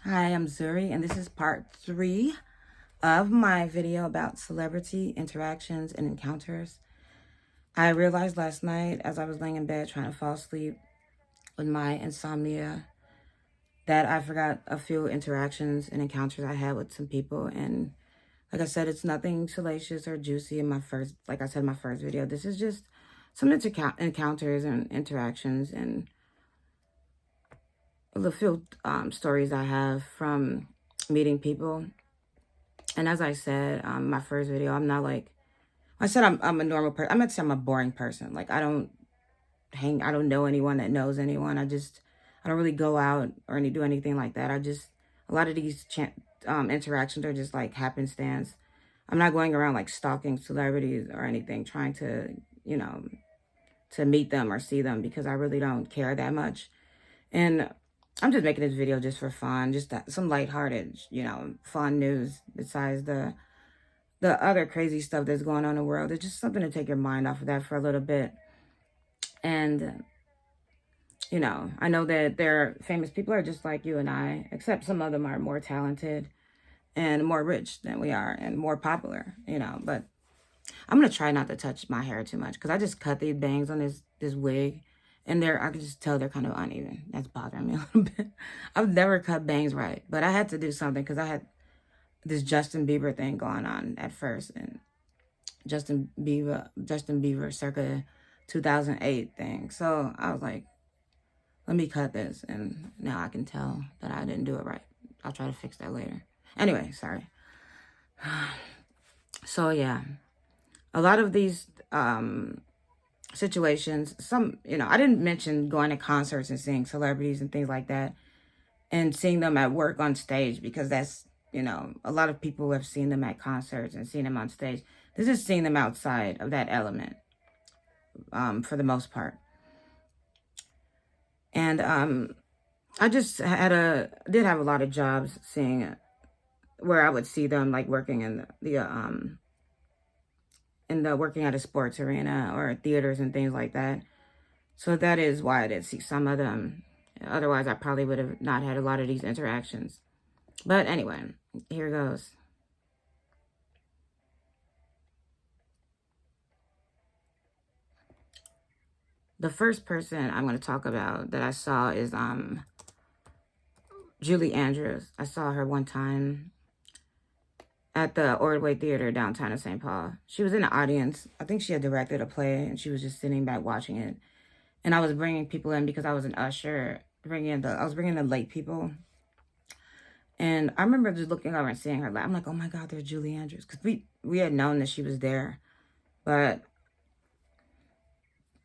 Hi, I'm Zuri, and this is part 3 of my video about celebrity interactions and encounters. I realized last night as I was laying in bed trying to fall asleep with my insomnia that I forgot a few interactions and encounters I had with some people. And like I said, it's nothing salacious or juicy in my first, like I said in my first video. This is just some encounters and interactions and a few stories I have from meeting people. And as I said, my first video, I'm not like, I said I'm a normal person. I'm not saying I'm a boring person. Like I don't know anyone that knows anyone. I don't really go out or do anything like that. A lot of these interactions are just like happenstance. I'm not going around like stalking celebrities or anything, trying to, to meet them or see them because I really don't care that much. And I'm just making this video just for fun, just some lighthearted, fun news besides the other crazy stuff that's going on in the world. It's just something to take your mind off of that for a little bit. And, I know that there famous people are just like you and I, except some of them are more talented and more rich than we are and more popular, but I'm going to try not to touch my hair too much because I just cut these bangs on this wig. And I can just tell they're kind of uneven. That's bothering me a little bit. I've never cut bangs right, but I had to do something because I had this Justin Bieber thing going on at first, and Justin Bieber circa 2008 thing. So I was like, let me cut this, and now I can tell that I didn't do it right. I'll try to fix that later. Anyway, sorry. So yeah, a lot of these situations, I didn't mention going to concerts and seeing celebrities and things like that and seeing them at work on stage because that's, a lot of people have seen them at concerts and seen them on stage. This is seeing them outside of that element for the most part. And I just did have a lot of jobs seeing where I would see them like working in the working at a sports arena or theaters and things like that. So that is why I did see some of them. Otherwise, I probably would have not had a lot of these interactions. But anyway, here goes. The first person I'm going to talk about that I saw is Julie Andrews. I saw her one time at the Ordway Theater downtown in St. Paul. She was in the audience. I think she had directed a play, and she was just sitting back watching it. And I was bringing people in because I was an usher, I was bringing the late people. And I remember just looking over and seeing her. I'm like, oh my God, there's Julie Andrews. Because we had known that she was there. But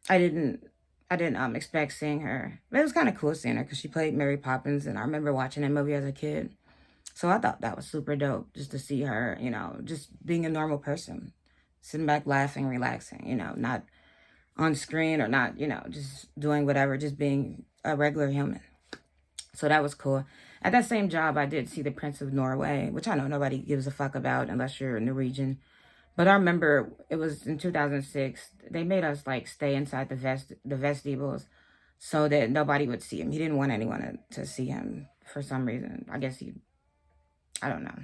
I didn't expect seeing her. But it was kind of cool seeing her because she played Mary Poppins. And I remember watching that movie as a kid. So I thought that was super dope just to see her, just being a normal person. Sitting back, laughing, relaxing, not on screen or not, just doing whatever, just being a regular human. So that was cool. At that same job, I did see the Prince of Norway, which I know nobody gives a fuck about unless you're in the region. But I remember it was in 2006. They made us like stay inside the vestibules so that nobody would see him. He didn't want anyone to see him for some reason. I guess I don't know.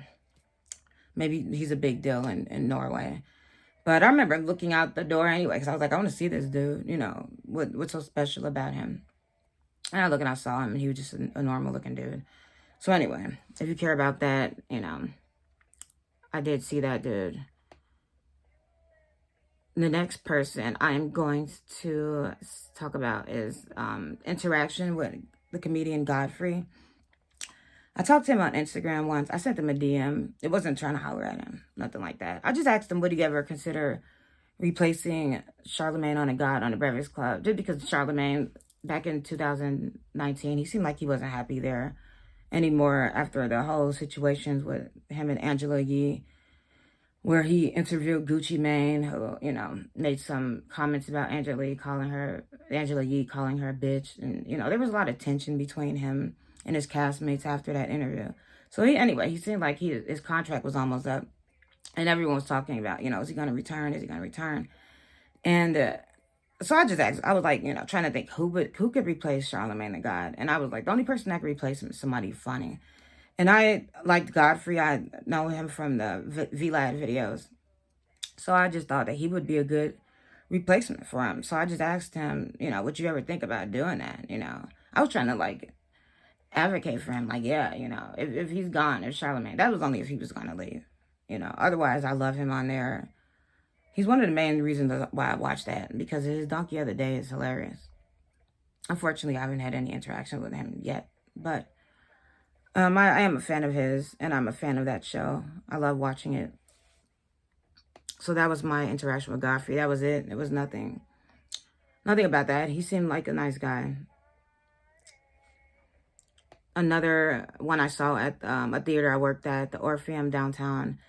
Maybe he's a big deal in Norway. But I remember looking out the door anyway because I was like, I want to see this dude. What's so special about him? And I saw him, and he was just a normal looking dude. So anyway, if you care about that, I did see that dude. The next person I'm going to talk about is interaction with the comedian Godfrey. I talked to him on Instagram once. I sent him a DM. It wasn't trying to holler at him, nothing like that. I just asked him, would he ever consider replacing Charlemagne on a God on the Breakfast Club? Just because Charlemagne, back in 2019, he seemed like he wasn't happy there anymore after the whole situations with him and Angela Yee, where he interviewed Gucci Mane, who, made some comments about Angela Yee calling her a bitch. And, there was a lot of tension between him and his castmates after that interview. So he seemed like his contract was almost up. And everyone was talking about, is he going to return? Is he going to return? And so I just asked, I was like, trying to think who could replace Charlemagne the God? And I was like, the only person that could replace him is somebody funny. And I liked Godfrey. I know him from the VLAD videos. So I just thought that he would be a good replacement for him. So I just asked him, would you ever think about doing that? I was trying to like advocate for him. Like, yeah, if he's gone, if Charlemagne, that was only if he was going to leave. Otherwise I love him on there. He's one of the main reasons why I watched that, because his donkey of the day is hilarious. Unfortunately, I haven't had any interaction with him yet, but I am a fan of his, and I'm a fan of that show. I love watching it. So that was my interaction with Godfrey. That was it. It was nothing about that. He seemed like a nice guy. Another one I saw at a theater I worked at, the Orpheum downtown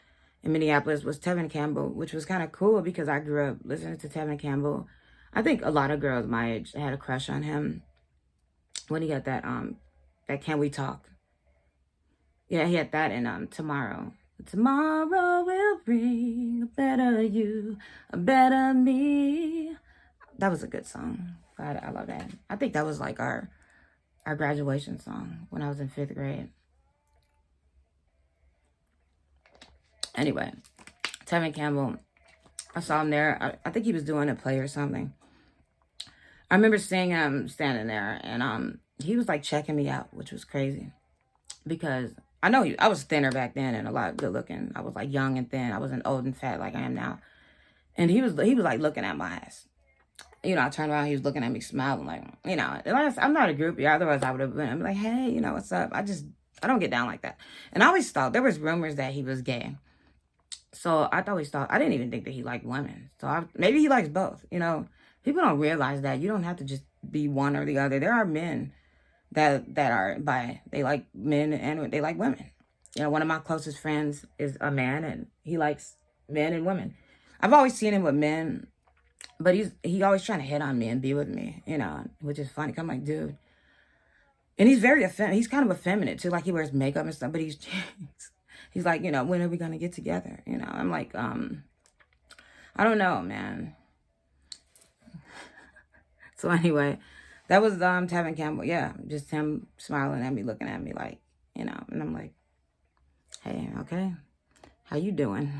in Minneapolis, was Timmy Campbell, which was kind of cool because I grew up listening to Timmy Campbell. I think a lot of girls my age had a crush on him when he had that Can We Talk? Yeah, he had that in Tomorrow. Tomorrow will bring a better you, a better me. That was a good song. I love that. I think that was like our graduation song when I was in 5th grade. Anyway, Timmy Campbell, I saw him there. I think he was doing a play or something. I remember seeing him standing there, and he was like checking me out, which was crazy because I know I was thinner back then and a lot good looking. I was like young and thin. I wasn't old and fat like I am now. And he was like looking at my ass. I turned around, he was looking at me smiling like, I'm not a groupie. Otherwise I would have been, I'm like, hey, what's up? I don't get down like that. And I always thought there was rumors that he was gay. So I always thought, I didn't even think that he liked women. So maybe he likes both. People don't realize that you don't have to just be one or the other. There are men that are bi. They like men and they like women. One of my closest friends is a man, and he likes men and women. I've always seen him with men, but he always trying to hit on me and be with me, which is funny. I'm like, dude. And he's very he's kind of effeminate too. Like he wears makeup and stuff, but he's like, when are we gonna get together? I'm like, I don't know, man. So anyway, that was Tevin Campbell. Yeah, just him smiling at me, looking at me like, and I'm like, hey, okay, how you doing?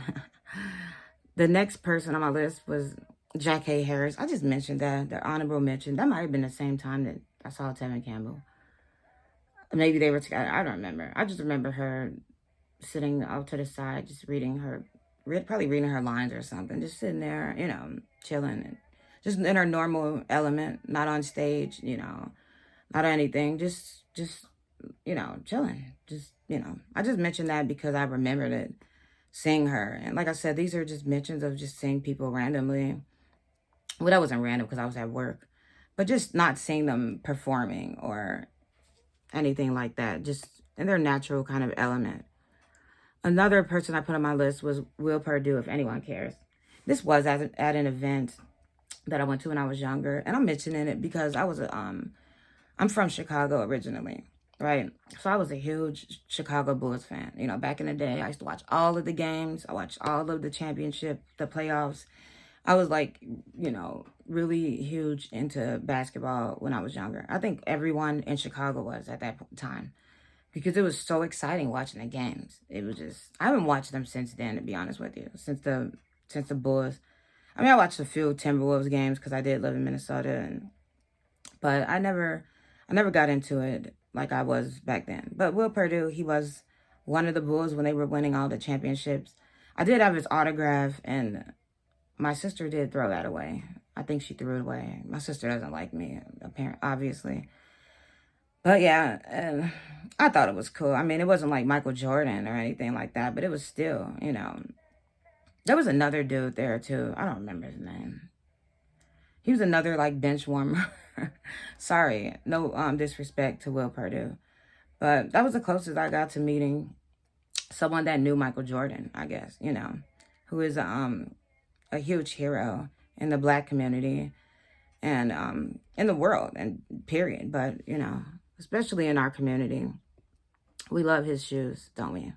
The next person on my list was Jackée Harris. I just mentioned that, the honorable mention. That might have been the same time that I saw Tevin Campbell. Maybe they were together. I don't remember. I just remember her sitting out to the side, just probably reading her lines or something. Just sitting there, chilling, and just in her normal element, not on stage, not anything. Just chilling. Just, I just mentioned that because I remembered it, seeing her. And like I said, these are just mentions of just seeing people randomly. Well, that wasn't random because I was at work, but just not seeing them performing or anything like that, just in their natural kind of element. Another person I put on my list was Will Perdue, if anyone cares. This was at an event that I went to when I was younger, and I'm mentioning it because I'm from Chicago originally, right? So I was a huge Chicago Bulls fan. Back in the day, I used to watch all of the games. I watched all of the championship, the playoffs. I was like, really huge into basketball when I was younger. I think everyone in Chicago was at that time because it was so exciting watching the games. It was just, I haven't watched them since then, to be honest with you, since the Bulls. I mean, I watched a few Timberwolves games because I did live in Minnesota, but I never got into it like I was back then. But Will Perdue, he was one of the Bulls when they were winning all the championships. I did have his autograph, and my sister did throw that away. I think she threw it away. My sister doesn't like me, apparently, obviously. But yeah, I thought it was cool. I mean, it wasn't like Michael Jordan or anything like that, but it was still, There was another dude there too. I don't remember his name. He was another like bench warmer. Sorry, no disrespect to Will Perdue. But that was the closest I got to meeting someone that knew Michael Jordan, I guess, who is a huge hero in the Black community and in the world, and period. But, especially in our community, we love his shoes, don't we?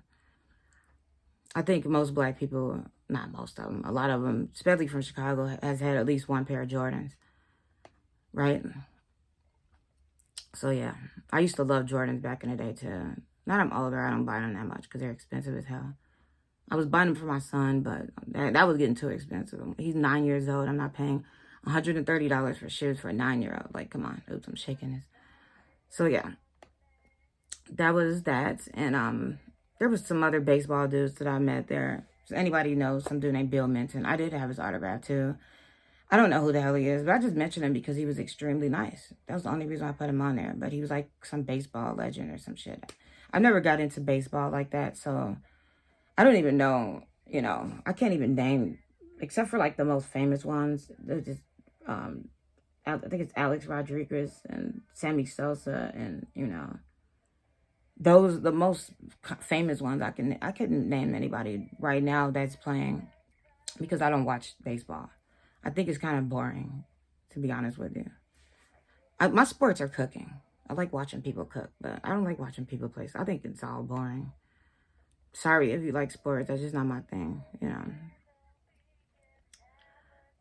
I think most Black people, not most of them, a lot of them, especially from Chicago, has had at least one pair of Jordans, right? So yeah, I used to love Jordans back in the day too. Now that I'm older, I don't buy them that much because they're expensive as hell. I was buying them for my son, but that was getting too expensive. He's 9 years old. I'm not paying $130 for shoes for a 9-year-old. Like, come on. Oops, I'm shaking this. So, yeah. That was that. And there was some other baseball dudes that I met there. So anybody knows some dude named Bill Minton. I did have his autograph, too. I don't know who the hell he is, but I just mentioned him because he was extremely nice. That was the only reason I put him on there. But he was like some baseball legend or some shit. I never got into baseball like that, so I don't even know, I can't even name, except for like the most famous ones. They're just, I think it's Alex Rodriguez and Sammy Sosa and, those, the most famous ones. I couldn't name anybody right now that's playing because I don't watch baseball. I think it's kind of boring, to be honest with you. My sports are cooking. I like watching people cook, but I don't like watching people play. I think it's all boring. Sorry if you like sports. That's just not my thing,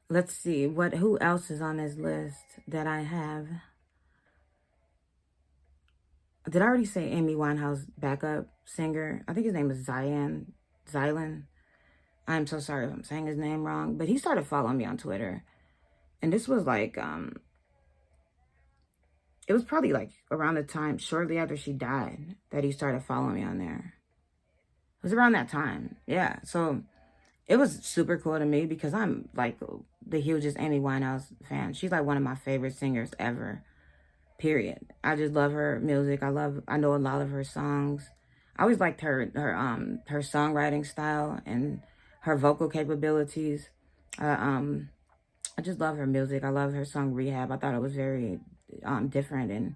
Let's see. Who else is on this list that I have? Did I already say Amy Winehouse backup singer? I think his name is Zylan. I'm so sorry if I'm saying his name wrong, but he started following me on Twitter. And this was like, it was probably like around the time, shortly after she died, that he started following me on there. It was around that time. Yeah. So it was super cool to me because I'm like the hugest Amy Winehouse fan. She's like one of my favorite singers ever, period. I just love her music. I know a lot of her songs. I always liked her songwriting style and her vocal capabilities. I just love her music. I love her song Rehab. I thought it was very different, and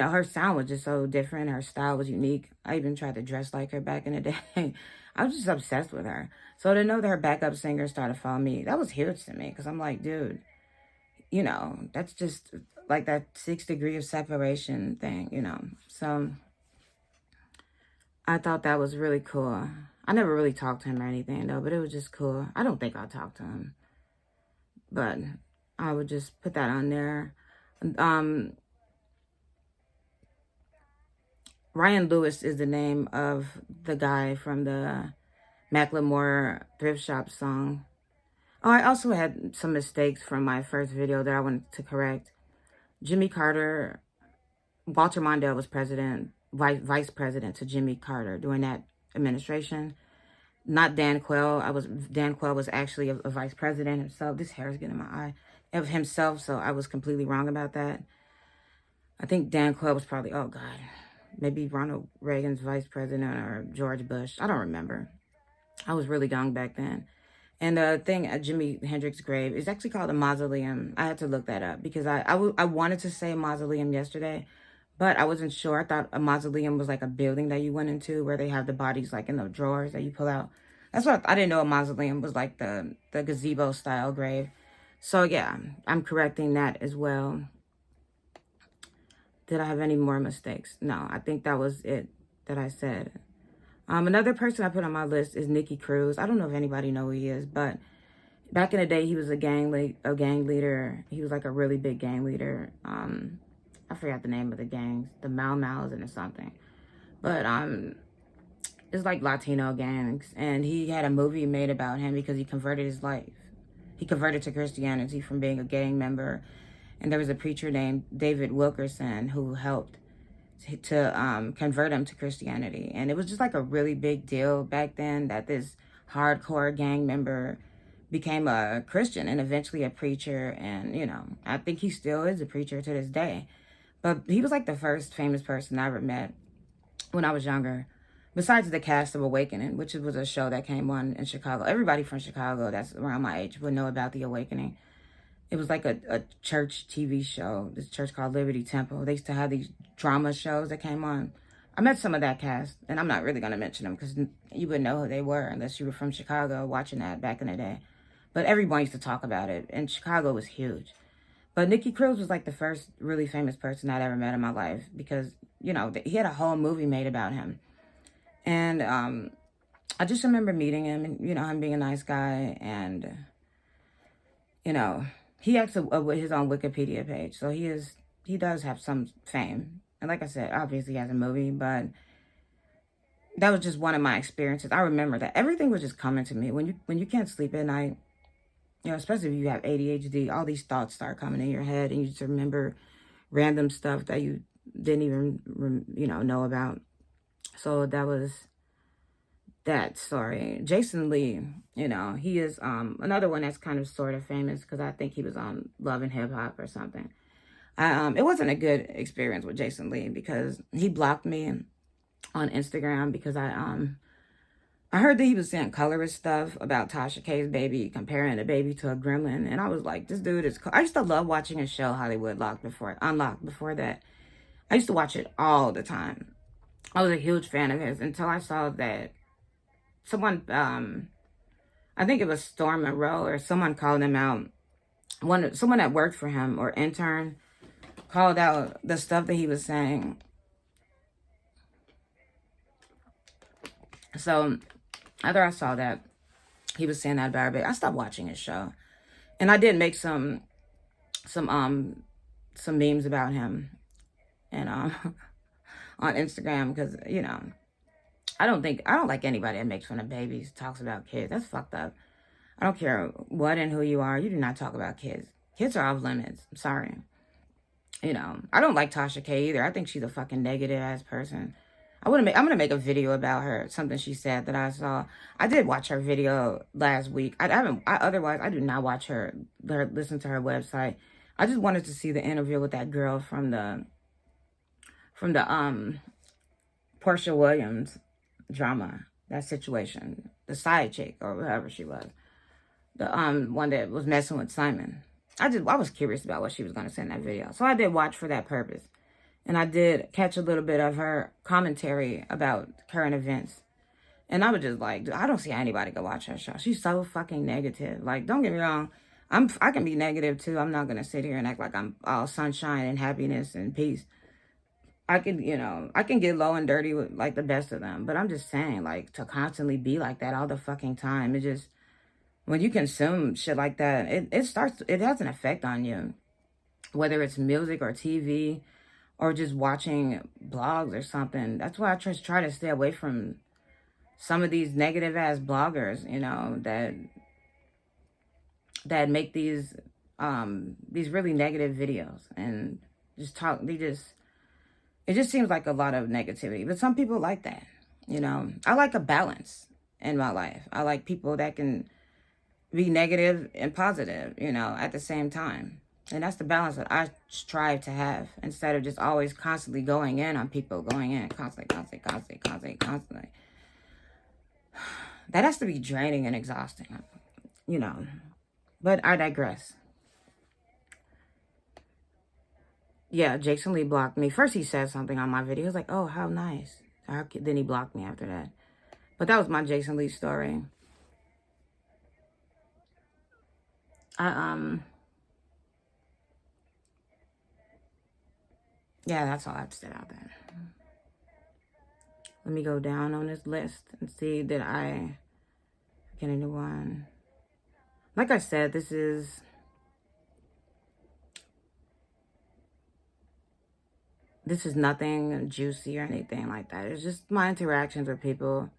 her sound was just so different. Her style was unique. I even tried to dress like her back in the day. I was just obsessed with her. So to know that her backup singer started following me, that was huge to me because I'm like, dude, that's just like that 6 degree of separation thing, So I thought that was really cool. I never really talked to him or anything though, but it was just cool. I don't think I'll talk to him, but I would just put that on there. Ryan Lewis is the name of the guy from the Macklemore thrift shop song. Oh, I also had some mistakes from my first video that I wanted to correct. Jimmy Carter, Walter Mondale was vice president to Jimmy Carter during that administration. Not Dan Quayle. Dan Quayle was actually a vice president himself. This hair is getting in my eye. Of himself, so I was completely wrong about that. I think Dan Quayle was probably, oh God, maybe Ronald Reagan's vice president or George Bush. I don't remember. I was really young back then. And the thing at Jimi Hendrix's grave is actually called a mausoleum. I had to look that up because I wanted to say mausoleum yesterday, but I wasn't sure. I thought a mausoleum was like a building that you went into where they have the bodies like in the drawers that you pull out. That's what I didn't know a mausoleum was like the gazebo style grave. So yeah, I'm correcting that as well. Did I have any more mistakes? No, I think that was it that I said. Another person I put on my list is Nicky Cruz. I don't know if anybody know who he is, but back in the day, he was a gang leader. He was like a really big gang leader. I forgot the name of the gangs, the Mau Mau's and something. But it's like Latino gangs, and he had a movie made about him because he converted his life. He converted to Christianity from being a gang member. And there was a preacher named David Wilkerson who helped to convert him to Christianity. And it was just like a really big deal back then that this hardcore gang member became a Christian and eventually a preacher. And, I think he still is a preacher to this day. But he was like the first famous person I ever met when I was younger. Besides the cast of Awakening, which was a show that came on in Chicago. Everybody from Chicago that's around my age would know about The Awakening. It was like a church TV show, this church called Liberty Temple. They used to have these drama shows that came on. I met some of that cast, and I'm not really going to mention them because you wouldn't know who they were unless you were from Chicago watching that back in the day. But everyone used to talk about it, and Chicago was huge. But Nicky Cruz was like the first really famous person I'd ever met in my life because, he had a whole movie made about him. And I just remember meeting him and, him being a nice guy and, he has his own Wikipedia page, so he does have some fame. And like I said, obviously he has a movie, but that was just one of my experiences. I remember that everything was just coming to me when you can't sleep at night. You know, especially if you have ADHD, all these thoughts start coming in your head, and you just remember random stuff that you didn't even know about. So that was that story. Jason Lee, he is another one that's kind of sort of famous because I think he was on Love and Hip Hop or something. It wasn't a good experience with Jason Lee because he blocked me on Instagram because I heard that he was saying colorist stuff about Tasha K's baby, comparing the baby to a gremlin, and I was like, this dude is. I used to love watching his show Hollywood Unlocked before that. I used to watch it all the time. I was a huge fan of his until I saw that someone, I think it was Storm Monroe or someone called him out. Someone that worked for him or intern called out the stuff that he was saying. So after I saw that he was saying that about her baby, I stopped watching his show, and I did make some memes about him, and on Instagram because I don't like anybody that makes fun of babies, talks about kids. That's fucked up. I don't care what and who you are. You do not talk about kids. Kids are off limits. I'm sorry. I don't like Tasha K either. I think she's a fucking negative ass person. I'm gonna make a video about her. Something she said that I saw. I did watch her video last week. Otherwise I do not watch listen to her website. I just wanted to see the interview with that girl from the Portia Williams drama, that situation, the side chick or whoever she was, the one that was messing with Simon. I was curious about what she was gonna say in that video, so I did watch for that purpose. And I did catch a little bit of her commentary about current events. And I was just like, I don't see how anybody could watch her show. She's so fucking negative. Like, don't get me wrong. I can be negative too. I'm not going to sit here and act like I'm all sunshine and happiness and peace. I can get low and dirty with like the best of them. But I'm just saying, like, to constantly be like that all the fucking time, when you consume shit like that, it has an effect on you. Whether it's music or TV, or just watching blogs or something. That's why I just try to stay away from some of these negative ass bloggers, that make these really negative videos and just talk. It just seems like a lot of negativity. But some people like that, I like a balance in my life. I like people that can be negative and positive, at the same time. And that's the balance that I strive to have instead of just always constantly going in on people, going in constantly. That has to be draining and exhausting, But I digress. Yeah, Jason Lee blocked me. First he said something on my video. He was like, oh, how nice. Then he blocked me after that. But that was my Jason Lee story. Yeah, that's all I have to say about that. Let me go down on this list and see that I get into one. Like I said, this is nothing juicy or anything like that. It's just my interactions with people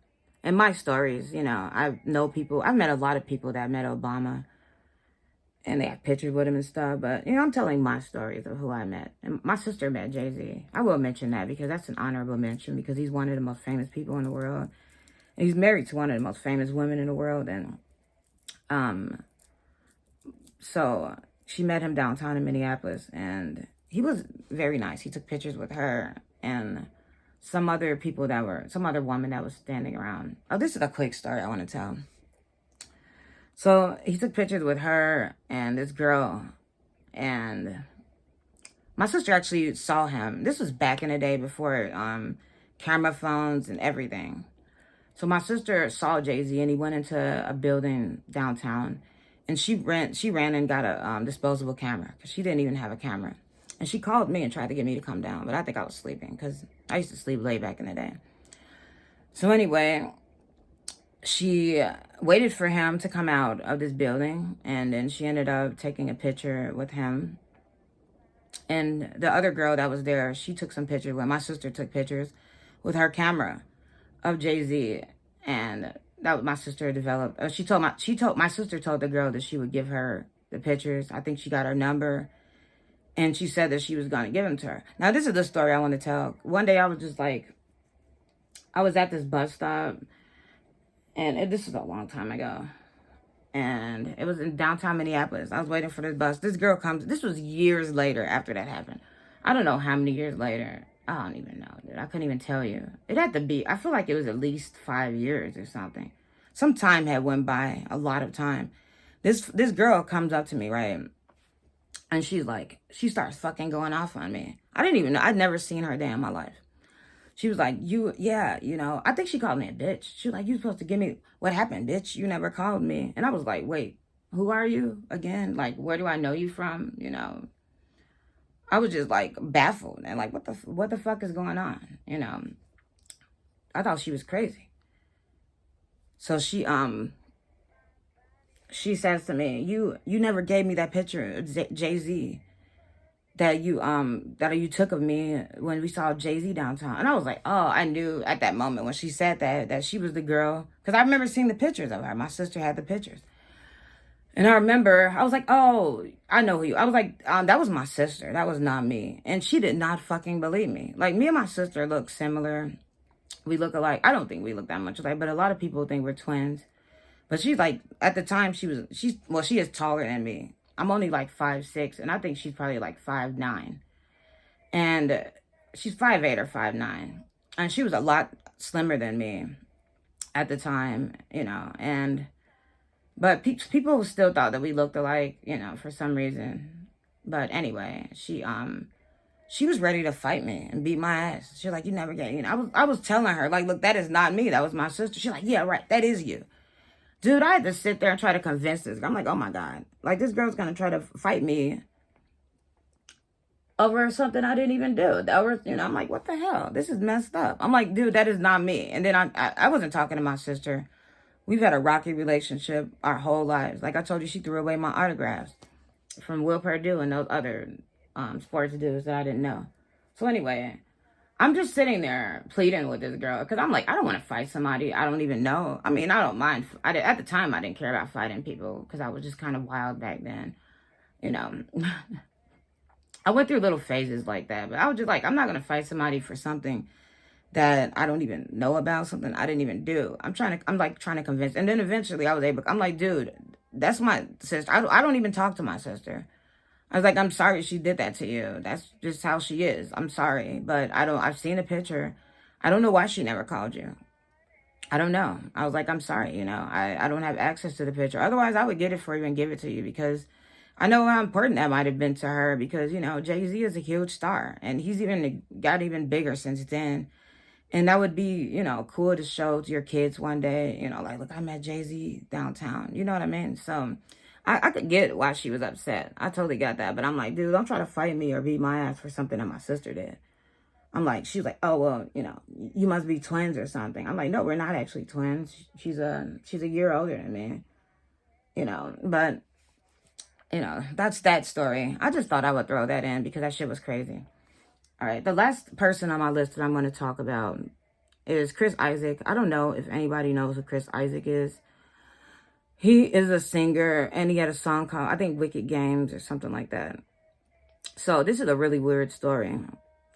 and my stories. I know people. I've met a lot of people that met Obama. And they have pictures with him and stuff. But, I'm telling my stories of who I met. And my sister met Jay-Z. I will mention that because that's an honorable mention because he's one of the most famous people in the world. And he's married to one of the most famous women in the world. And so she met him downtown in Minneapolis. And he was very nice. He took pictures with her and some other woman that was standing around. Oh, this is a quick story I want to tell. So he took pictures with her and this girl, and my sister actually saw him. This was back in the day before camera phones and everything. So my sister saw Jay-Z and he went into a building downtown, and she ran and got a disposable camera because she didn't even have a camera. And she called me and tried to get me to come down, but I think I was sleeping because I used to sleep late back in the day. So anyway, she waited for him to come out of this building, and then she ended up taking a picture with him. And the other girl that was there, she took some pictures. My sister took pictures with her camera of Jay-Z. And that my sister developed. My sister told the girl that she would give her the pictures. I think she got her number. And she said that she was going to give them to her. Now, this is the story I want to tell. One day I was just like, I was at this bus stop. And this was a long time ago. And it was in downtown Minneapolis. I was waiting for this bus. This girl comes. This was years later after that happened. I don't know how many years later. I don't even know, dude. I couldn't even tell you. It had to be, I feel like it was at least 5 years or something. Some time had went by, a lot of time. This girl comes up to me, right? And she's like, she starts fucking going off on me. I didn't even know. I'd never seen her a day in my life. She was like, I think she called me a bitch. She was like, you supposed to give me, what happened, bitch? You never called me. And I was like, wait, who are you again? Like, where do I know you from? I was just like baffled and like, what the fuck is going on? I thought she was crazy. So she says to me, you never gave me that picture of Jay-Z that you took of me when we saw Jay-Z downtown. And I was like, oh, I knew at that moment when she said that she was the girl. Because I remember seeing the pictures of her. My sister had the pictures. And I remember, I was like, oh, I know who you. I was like, that was my sister. That was not me. And she did not fucking believe me. Like, me and my sister look similar. We look alike. I don't think we look that much alike, but a lot of people think we're twins. But she's like, at the time, she is taller than me. I'm only like 5'6", and I think she's probably like 5'9". And she's 5'8" or 5'9". And she was a lot slimmer than me at the time, but people still thought that we looked alike, for some reason. But anyway, she was ready to fight me and beat my ass. She was like, you never get, I was telling her, like, look, that is not me. That was my sister. She's like, yeah, right. That is you. Dude, I had to sit there and try to convince this. I'm like, oh my God. Like, this girl's going to try to fight me over something I didn't even do. I'm like, what the hell? This is messed up. I'm like, dude, that is not me. And then I wasn't talking to my sister. We've had a rocky relationship our whole lives. Like I told you, she threw away my autographs from Will Perdue and those other sports dudes that I didn't know. So anyway, I'm just sitting there pleading with this girl because I'm like, I don't want to fight somebody I don't even know. I mean, I don't mind. At the time, I didn't care about fighting people because I was just kind of wild back then. I went through little phases like that, but I was just like, I'm not going to fight somebody for something that I don't even know about, something I didn't even do. I'm trying to convince. And then eventually I was able, I'm like, dude, that's my sister. I don't even talk to my sister. I was like, I'm sorry she did that to you. That's just how she is. I'm sorry. But I've seen a picture. I don't know why she never called you. I don't know. I was like, I'm sorry, I don't have access to the picture. Otherwise, I would get it for you and give it to you because I know how important that might have been to her because, Jay-Z is a huge star. And he's got even bigger since then. And that would be, cool to show to your kids one day, like, look, I met Jay-Z downtown. You know what I mean? So I could get why she was upset. I totally got that. But I'm like, dude, don't try to fight me or beat my ass for something that my sister did. I'm like, she was like, oh, well, you must be twins or something. I'm like, no, we're not actually twins. She's a year older than me, but, that's that story. I just thought I would throw that in because that shit was crazy. All right, the last person on my list that I'm going to talk about is Chris Isaak. I don't know if anybody knows who Chris Isaak is. He is a singer, and he had a song called, I think, Wicked Games or something like that. So this is a really weird story.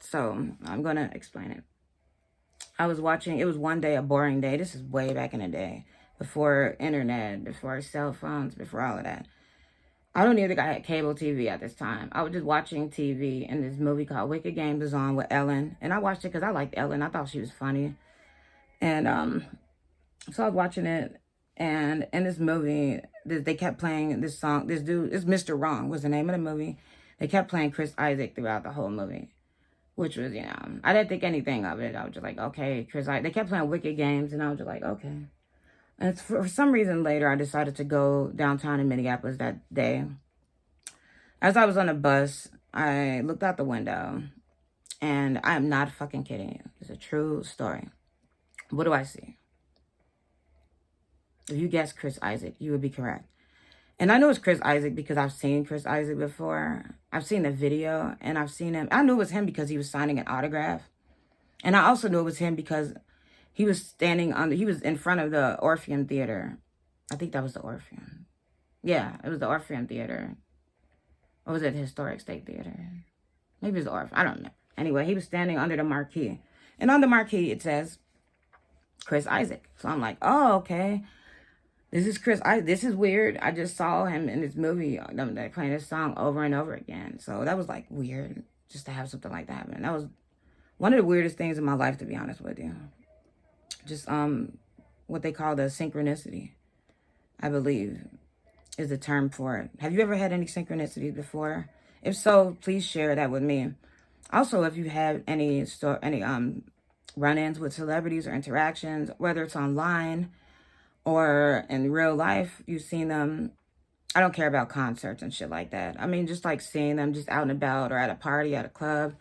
So I'm going to explain it. I was watching, it was one day, a boring day. This is way back in the day, before internet, before cell phones, before all of that. I don't even think I had cable TV at this time. I was just watching TV, and this movie called Wicked Games was on with Ellen. And I watched it because I liked Ellen. I thought she was funny. And so I was watching it. And in this movie, they kept playing this song. This dude, it's Mr. Wrong was the name of the movie. They kept playing Chris Isaak throughout the whole movie. Which was, I didn't think anything of it. I was just like, okay, Chris Isaak. They kept playing Wicked Games, and I was just like, okay. And for some reason later, I decided to go downtown in Minneapolis that day. As I was on a bus, I looked out the window, and I am not fucking kidding you. It's a true story. What do I see? If you guessed Chris Isaak, you would be correct. And I know it's Chris Isaak because I've seen Chris Isaak before. I've seen the video, and I've seen him. I knew it was him because he was signing an autograph. And I also knew it was him because He was standing on, he was in front of the Orpheum Theater. I think that was the Orpheum. Yeah, it was the Orpheum Theater. Or was it the Historic State Theater? Maybe it was the Orpheum. I don't know. Anyway, he was standing under the marquee. And on the marquee, it says Chris Isaak. So I'm like, oh, okay. This is Chris. This is weird. I just saw him in this movie. They're playing this song over and over again. So that was like weird just to have something like that happen. That was one of the weirdest things in my life, to be honest with you. Just what they call the synchronicity, I believe, is the term for it. Have you ever had any synchronicities before? If so, please share that with me. Also, if you have any run-ins with celebrities or interactions, whether it's online or in real life, you've seen them. I don't care about concerts and shit like that. I mean, just like seeing them just out and about or at a party, at a club,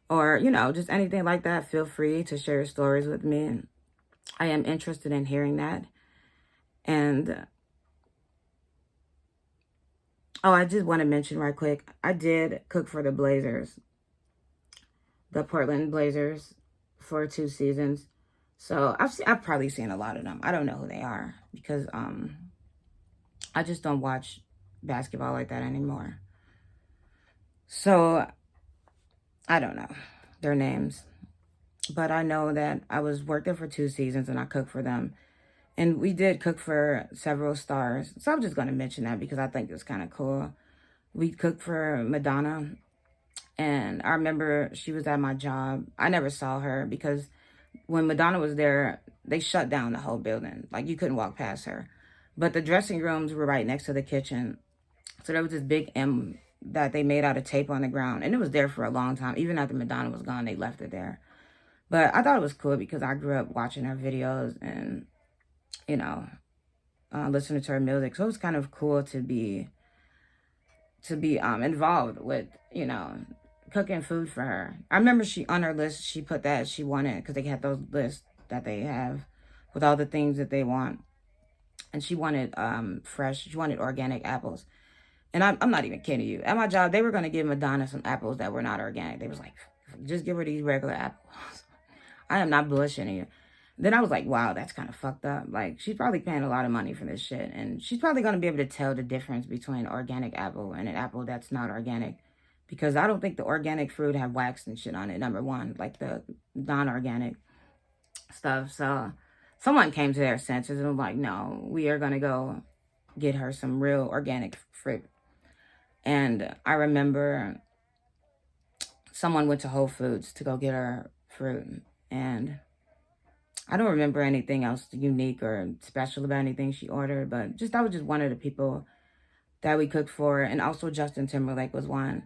or, you know, just anything like that. Feel free to share your stories with me. I am interested in hearing that. And, oh, I just want to mention right quick, I did cook for the Blazers, the Portland Blazers, for 2 seasons. So I've probably seen a lot of them. I don't know who they are because I just don't watch basketball like that anymore. So I don't know their names. But I know that I worked there for 2 seasons and I cooked for them. And we did cook for several stars. So I'm just going to mention that because I think it's kind of cool. We cooked for Madonna. And I remember she was at my job. I never saw her because when Madonna was there, they shut down the whole building. Like, you couldn't walk past her. But the dressing rooms were right next to the kitchen. So there was this big M that they made out of tape on the ground. And it was there for a long time. Even after Madonna was gone, they left it there. But I thought it was cool because I grew up watching her videos and, you know, listening to her music. So it was kind of cool to be involved with, you know, cooking food for her. I remember on her list, she put that she wanted, because they had those lists that they have with all the things that they want. And she wanted she wanted organic apples. And I'm not even kidding you. At my job, they were going to give Madonna some apples that were not organic. They was like, just give her these regular apples. I am not bullshitting you. Then I was like, wow, that's kind of fucked up. Like, she's probably paying a lot of money for this shit. And she's probably going to be able to tell the difference between organic apple and an apple that's not organic. Because I don't think the organic fruit have wax and shit on it, number one. Like the non-organic stuff. So someone came to their senses and was like, no, we are going to go get her some real organic fruit. And I remember someone went to Whole Foods to go get her fruit. And I don't remember anything else unique or special about anything she ordered. But that was just one of the people that we cooked for. And also Justin Timberlake was one.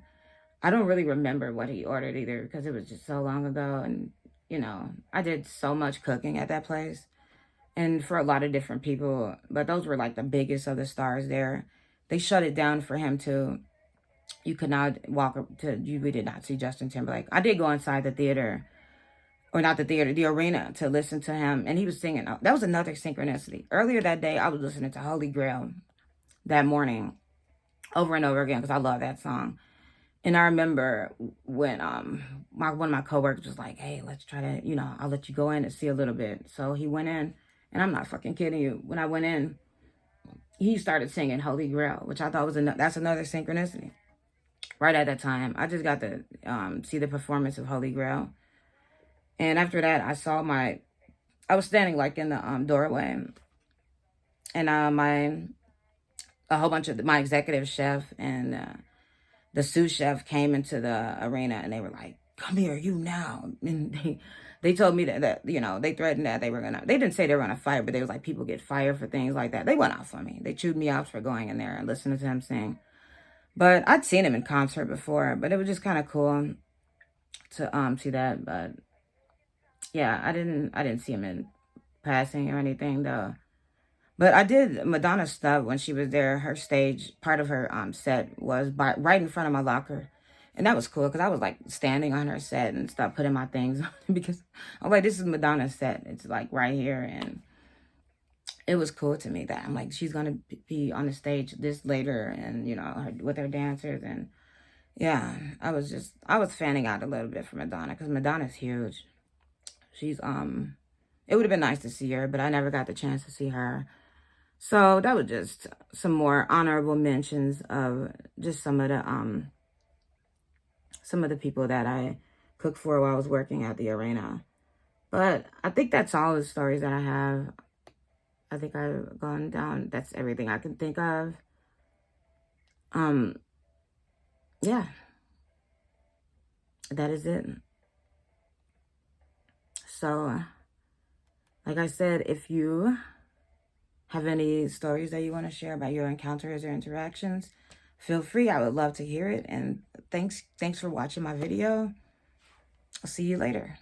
I don't really remember what he ordered either because it was just so long ago. And, you know, I did so much cooking at that place. And for a lot of different people. But those were like the biggest of the stars there. They shut it down for him too. You could not we did not see Justin Timberlake. I did go inside the theater, or not the theater, the arena, to listen to him. And he was singing. That was another synchronicity. Earlier that day, I was listening to Holy Grail that morning over and over again because I love that song. And I remember when one of my coworkers was like, hey, let's try to, you know, I'll let you go in and see a little bit. So he went in, and I'm not fucking kidding you. When I went in, he started singing Holy Grail, which I thought that's another synchronicity. Right at that time, I just got to see the performance of Holy Grail. And after that, I was standing like in the doorway. And a whole bunch of my executive chef and the sous chef came into the arena, and they were like, come here, you now. And they told me that, you know, they threatened that they didn't say they were going to fight, but they was like, people get fired for things like that. They went off on me. They chewed me out for going in there and listening to him sing. But I'd seen him in concert before, but it was just kind of cool to see that. But yeah, I didn't see him in passing or anything though. But I did Madonna's stuff when she was there. Her stage, part of her set was right in front of my locker. And that was cool because I was like standing on her set and stuff, putting my things on because I'm like, this is Madonna's set. It's like right here. And it was cool to me that I'm like, she's going to be on the stage this later and, you know, with her dancers. And yeah, I was fanning out a little bit for Madonna because Madonna's huge. She's, it would have been nice to see her, but I never got the chance to see her. So that was just some more honorable mentions of just some of the people that I cooked for while I was working at the arena. But I think that's all the stories that I have. I think I've gone down. That's everything I can think of. Yeah, that is it. So, like I said, if you have any stories that you want to share about your encounters or interactions, feel free. I would love to hear it. And thanks for watching my video. I'll see you later.